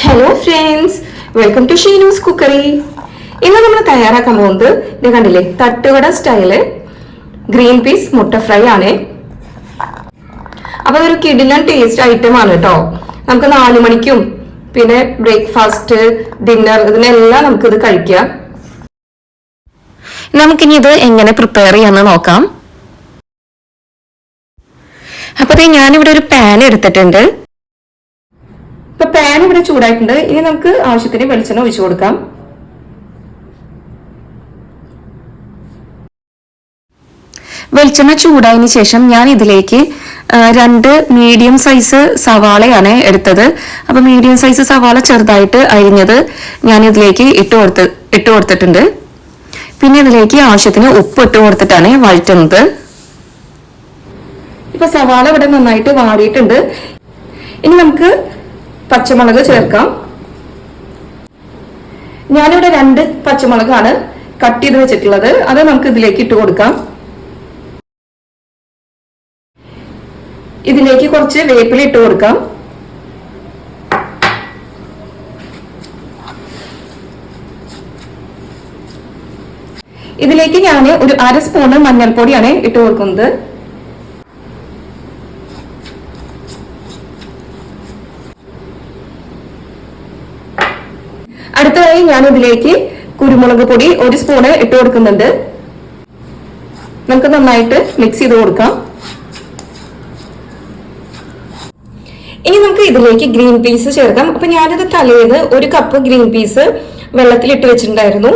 Hello friends, welcome to Sheenu's cookery. ഇന്ന് നമ്മൾ തയ്യാറാക്കാൻ പോകുന്നത് ഇത് കണ്ടില്ലേ, തട്ടുകട സ്റ്റൈല് ഗ്രീൻ പീസ് മുട്ട ഫ്രൈ ആണ്. അപ്പൊ അതൊരു കിടിലൻ ടേസ്റ്റ് ഐറ്റം ആണ് കേട്ടോ. നമുക്ക് 4 മണിക്കും പിന്നെ ബ്രേക്ക്ഫാസ്റ്റ്, ഡിന്നർ, ഇതിനെല്ലാം നമുക്ക് ഇത് കഴിക്കാം. നമുക്കിനി ഇത് എങ്ങനെ പ്രിപ്പയർ ചെയ്യാന്ന് നോക്കാം. അപ്പൊ ഞാനിവിടെ ഒരു പാൻ എടുത്തിട്ടുണ്ട്. ഇപ്പൊ പാൻ ഇവിടെ ചൂടായിട്ടുണ്ട്. ഇനി നമുക്ക് ആവശ്യത്തിന് വെളിച്ചെണ്ണ ഒഴിച്ചു കൊടുക്കാം. വെളിച്ചെണ്ണ ചൂടായതിനു ശേഷം ഞാൻ ഇതിലേക്ക് 2 മീഡിയം സൈസ് സവാളയാണ് എടുത്തത്. അപ്പൊ മീഡിയം സൈസ് സവാള ചെറുതായിട്ട് അരിഞ്ഞത് ഞാൻ ഇതിലേക്ക് ഇട്ട് കൊടുത്തിട്ടുണ്ട്. പിന്നെ ഇതിലേക്ക് ആവശ്യത്തിന് ഉപ്പ് ഇട്ട് കൊടുത്തിട്ടാണ് വഴറ്റുന്നത്. ഇപ്പൊ സവാള ഇവിടെ നന്നായിട്ട് വാടിയിട്ടുണ്ട്. ഇനി നമുക്ക് പച്ചമുളക് ചേർക്കാം. ഞാനിവിടെ 2 പച്ചമുളകാണ് കട്ട് ചെയ്ത് വെച്ചിട്ടുള്ളത്. അത് നമുക്ക് ഇതിലേക്ക് ഇട്ട് കൊടുക്കാം. ഇതിലേക്ക് കുറച്ച് വേപ്പില ഇട്ട് കൊടുക്കാം. ഇതിലേക്ക് ഞാൻ ഒരു 1/2 സ്പൂണ് മഞ്ഞൾപ്പൊടിയാണ് ഇട്ട് കൊടുക്കുന്നത്. അടുത്തതായി ഞാൻ ഇതിലേക്ക് കുരുമുളക് പൊടി 1 സ്പൂണ് ഇട്ട് കൊടുക്കുന്നുണ്ട്. നമുക്ക് നന്നായിട്ട് മിക്സ് ചെയ്ത് കൊടുക്കാം. ഇനി നമുക്ക് ഇതിലേക്ക് ഗ്രീൻ പീസ് ചേർക്കാം. അപ്പൊ ഞാനിത് തലേന്ന് 1 കപ്പ് ഗ്രീൻ പീസ് വെള്ളത്തിൽ ഇട്ട് വെച്ചിട്ടുണ്ടായിരുന്നു.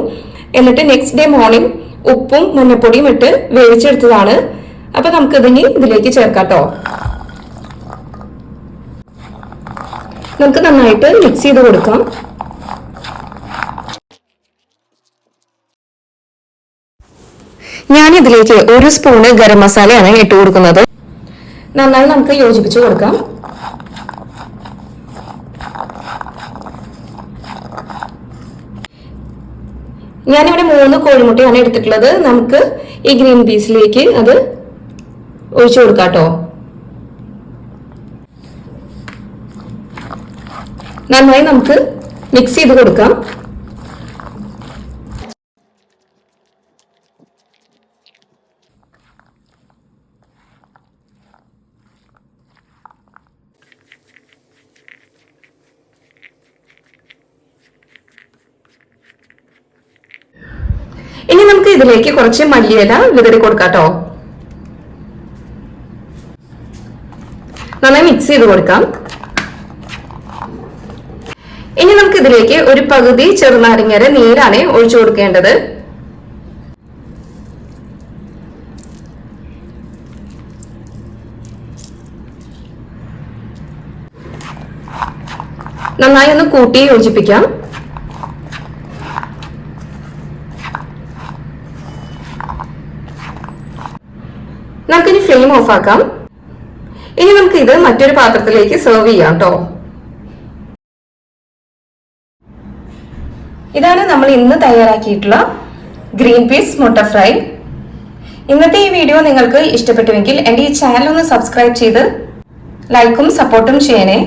എന്നിട്ട് നെക്സ്റ്റ് ഡേ മോർണിംഗ് ഉപ്പും മഞ്ഞപ്പൊടിയും ഇട്ട് വേവിച്ചെടുത്തതാണ്. അപ്പൊ നമുക്കിതിനി ഇതിലേക്ക് ചേർക്കാട്ടോ. നമുക്ക് നന്നായിട്ട് മിക്സ് ചെയ്ത് കൊടുക്കാം. ഞാൻ ഇതിലേക്ക് 1 സ്പൂണ് ഗരം മസാലയാണ് ഇട്ട് കൊടുക്കുന്നത്. നന്നായി നമുക്ക് യോജിപ്പിച്ചു കൊടുക്കാം. ഞാനിവിടെ 3 കോഴിമുട്ടയാണ് എടുത്തിട്ടുള്ളത്. നമുക്ക് ഈ ഗ്രീൻ പീസിലേക്ക് അത് ഒഴിച്ചു കൊടുക്കാട്ടോ. നന്നായി നമുക്ക് മിക്സ് ചെയ്ത് കൊടുക്കാം. ഇനി നമുക്ക് ഇതിലേക്ക് കുറച്ച് മല്ലിയില വിതറി കൊടുക്കാട്ടോ. നന്നായി മിക്സ് ചെയ്ത് കൊടുക്കാം. ഇനി നമുക്ക് ഇതിലേക്ക് ഒരു പകുതി ചെറുനാരങ്ങയുടെ നീരാണ് ഒഴിച്ചു കൊടുക്കേണ്ടത്. നന്നായി ഒന്ന് കൂട്ടി യോജിപ്പിക്കാം. നമുക്കിനി ഫ്ലെയിം ഓഫ് ആക്കാം. ഇനി നമുക്ക് ഇത് മറ്റൊരു പാത്രത്തിലേക്ക് സെർവ് ചെയ്യാം കേട്ടോ. ഇതാണ് നമ്മൾ ഇന്ന് തയ്യാറാക്കിയിട്ടുള്ള ഗ്രീൻ പീസ് മുട്ട ഫ്രൈ. ഇന്നത്തെ ഈ വീഡിയോ നിങ്ങൾക്ക് ഇഷ്ടപ്പെട്ടുവെങ്കിൽ എന്റെ ഈ ചാനൽ ഒന്ന് സബ്സ്ക്രൈബ് ചെയ്ത് ലൈക്കും സപ്പോർട്ടും ചെയ്യണേ.